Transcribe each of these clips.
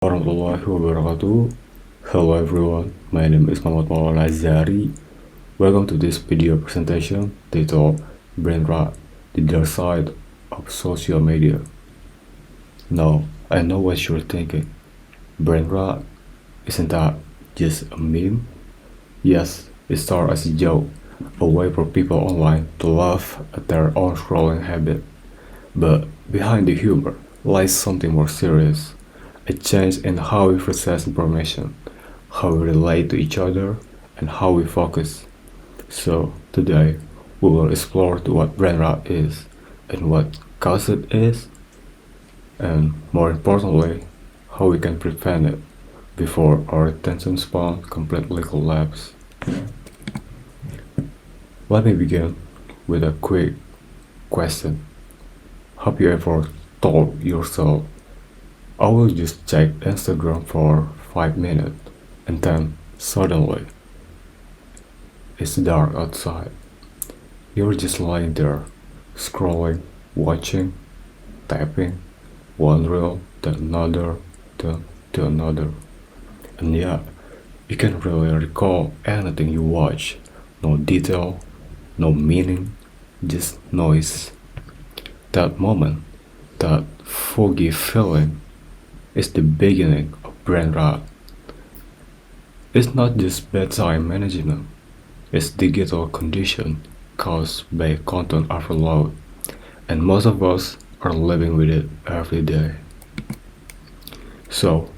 Warahmatullahi wabarakatuh. Hello everyone, my name is Muhammad Maulana Zari. Welcome to this video presentation titled Brain Rot, the Dark Side of Social Media. Now, I know what you're thinking. Brain rot, isn't that just a meme? Yes, it started as a joke, a way for people online to laugh at their own scrolling habit. But behind the humor lies something more serious, a change in how we process information, how we relate to each other, and how we focus. So, today, we will explore what brain rot is, and what causes it is, and more importantly, how we can prevent it before our attention span completely collapses. Let me begin with a quick question. Have you ever told yourself, I will just check Instagram for 5 minutes, and then suddenly it's dark outside. You're just lying there, scrolling, watching, typing, one reel, then another, then to another. And yet, you can't really recall anything you watch. No detail, no meaning, just noise. That moment, that foggy feeling, is the beginning of brain rot. It's not just bad time management, it's digital condition caused by content overload, and most of us are living with it every day. So,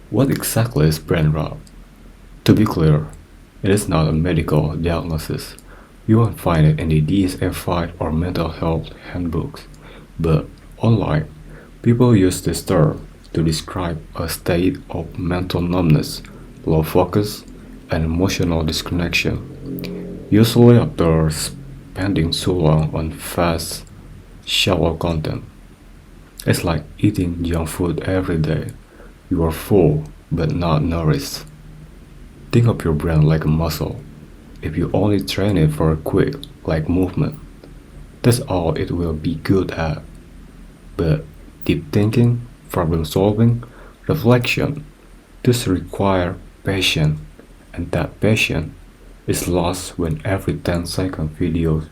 what exactly is brain rot? To be clear, it is not a medical diagnosis. You won't find it in the DSM-5 or mental health handbooks, but online, people use this term to describe a state of mental numbness, low focus, and emotional disconnection, usually after spending so long on fast, shallow content. It's like eating junk food every day. You are full but not nourished. Think of your brain like a muscle. If you only train it for a quick, like movement, that's all it will be good at. But deep thinking, problem solving, reflection, this require patience, and that patience is lost when every 10-second video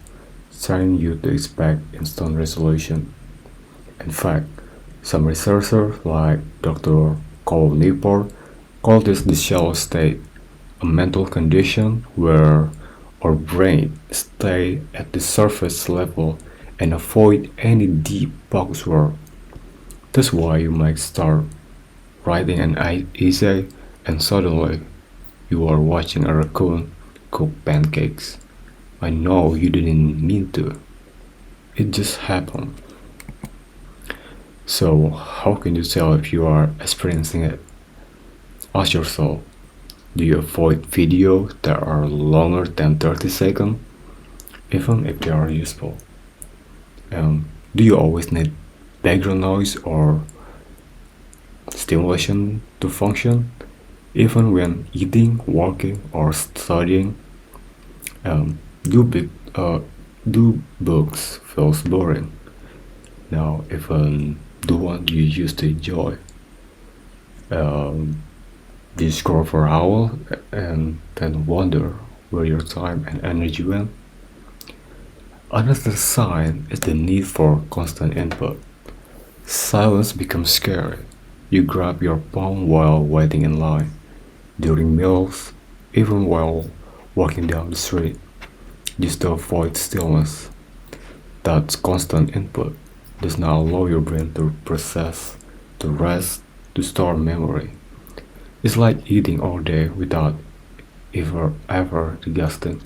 telling you to expect instant resolution. In fact, some researchers like Dr. Cole Newport call this the shallow state, a mental condition where our brain stay at the surface level and avoid any deep box work. That's why you might start writing an essay and suddenly you are watching a raccoon cook pancakes. I know you didn't mean to. It just happened. So, how can you tell if you are experiencing it? Ask yourself, do you avoid videos that are longer than 30 seconds, even if they are useful? Do you always need background noise or stimulation to function, even when eating, working, or studying? Um, do, big, do books feels boring? Now, even the one you used to enjoy. Um, do you scroll for hours and then wonder where your time and energy went? Another sign is the need for constant input. Silence becomes scary. You grab your phone while waiting in line, during meals, even while walking down the street, just to avoid stillness. That constant input does not allow your brain to process, to rest, to store memory. It's like eating all day without ever digesting.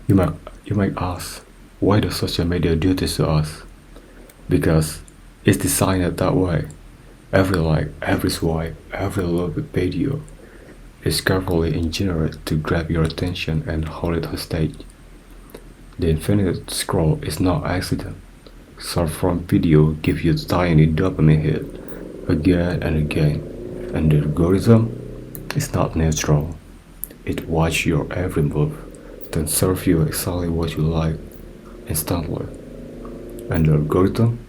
You might you might ask, why does social media do this to us? Because it's designed that way. Every like, every swipe, every look video is carefully engineered to grab your attention and hold it hostage. The infinite scroll is no accident. Short form video give you tiny dopamine hit again and again, and the algorithm is not neutral. It watch your every move, then serve you exactly what you like instantly. And the algorithm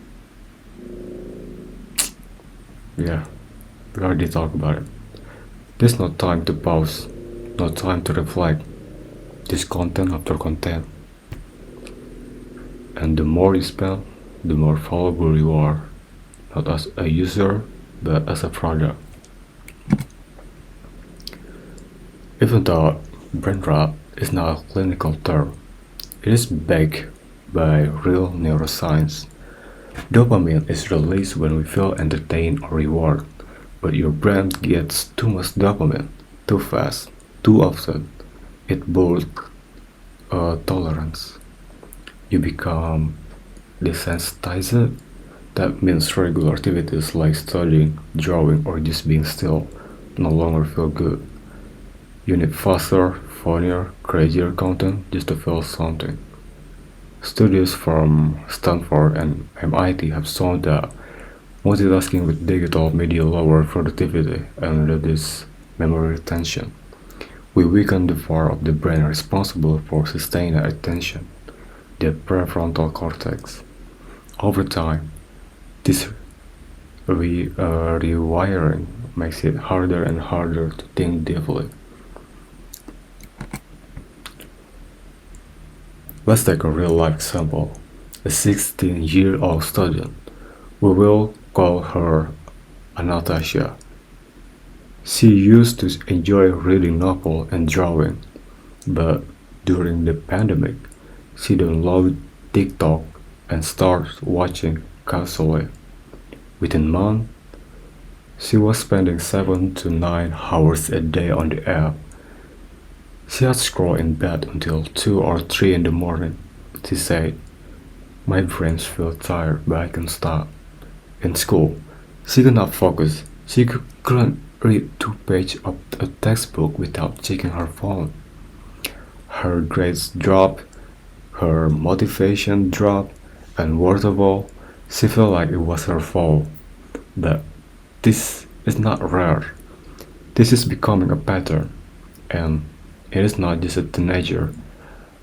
Yeah, we already talked about it. There's no time to pause, no time to reflect. Just content after content. And the more you spend, the more valuable you are, not as a user, but as a product. Even though brain rot is not a clinical term, it is backed by real neuroscience. Dopamine is released when we feel entertained or rewarded, but your brain gets too much dopamine, too fast, too often. It builds a tolerance. You become desensitized. That means regular activities like studying, drawing, or just being still no longer feel good. You need faster, funnier, crazier content just to feel something. Studies from Stanford and MIT have shown that multitasking with digital media lowers productivity and reduces memory retention. We weaken the part of the brain responsible for sustained attention, the prefrontal cortex. Over time, this rewiring makes it harder and harder to think deeply. Let's take a real life example. A 16-year-old student. We will call her Anastasia. She used to enjoy reading novels and drawing, but during the pandemic, she downloaded TikTok and started watching casually. Within months, she was spending 7 to 9 hours a day on the app. She had scrolled in bed until 2 or 3 in the morning. She said, "My brains feel tired, but I can stop." In school, she could not focus. She couldn't read 2 pages of a textbook without checking her phone. Her grades dropped, her motivation dropped, and worst of all, she felt like it was her fault. But this is not rare. This is becoming a pattern, and it is not just a teenager.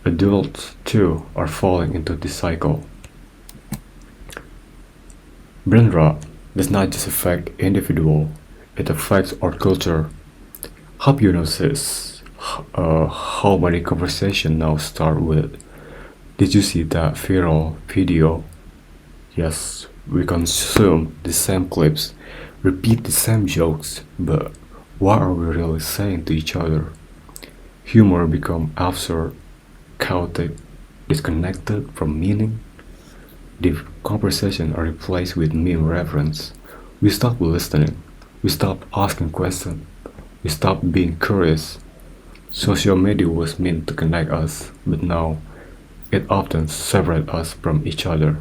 Adults too are falling into this cycle. Brain rot does not just affect individual; it affects our culture. Have you noticed how many conversations now start with, "Did you see that viral video?" Yes, we consume the same clips, repeat the same jokes, but what are we really saying to each other? Humor becomes absurd, chaotic, disconnected from meaning. The conversations are replaced with meme reference. We stop listening. We stop asking questions. We stop being curious. Social media was meant to connect us, but now it often separates us from each other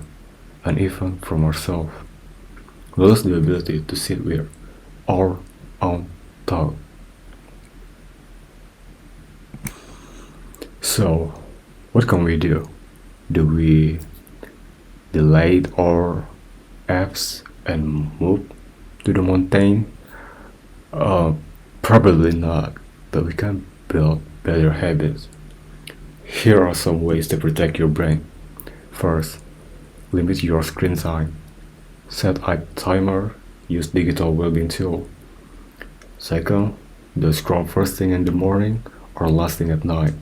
and even from ourselves. We lose the ability to sit with our own thoughts. So, what can we do? Do we delete our apps and move to the mountain? Uh, Probably not, but we can build better habits. Here are some ways to protect your brain. First, limit your screen time. Set a timer, use digital well-being tool. Second, don't scroll first thing in the morning or last thing at night.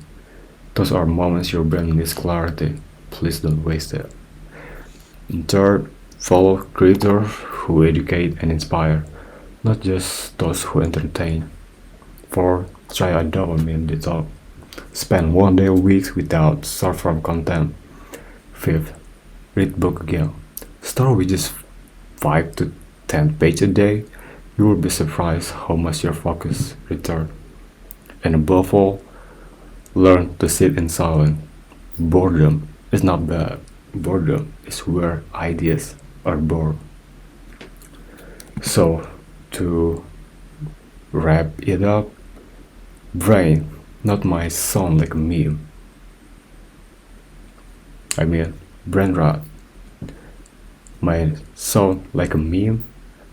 Those are moments your brain needs clarity. Please don't waste it. And third, follow creators who educate and inspire, not just those who entertain. Fourth, try a dopamine detox. Spend 1 day a week without short-form content. Fifth, read book again. Start with just 5 to 10 pages a day. You will be surprised how much your focus returns. And above all, learn to sit in silence. Boredom is not bad. Boredom is where ideas are born. So, to wrap it up, brain not might sound like a meme. I mean, brain rot might sound like a meme,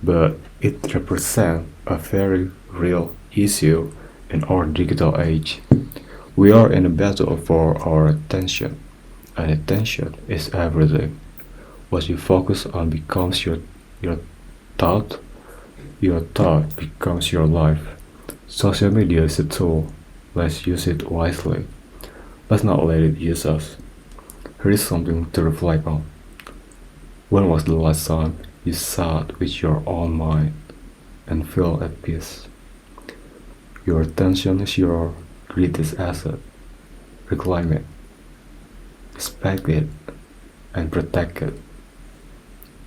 but it represents a very real issue in our digital age. We are in a battle for our attention, and attention is everything. What you focus on becomes your thought, Your thought becomes your life. Social media is a tool. Let's use it wisely. Let's not let it use us. Here is something to reflect on. When was the last time you sat with your own mind and felt at peace? Your attention is your greatest asset. Reclaim it, respect it, and protect it.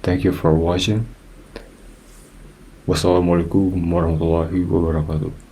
Thank you for watching. Wassalamualaikum warahmatullahi wabarakatuh.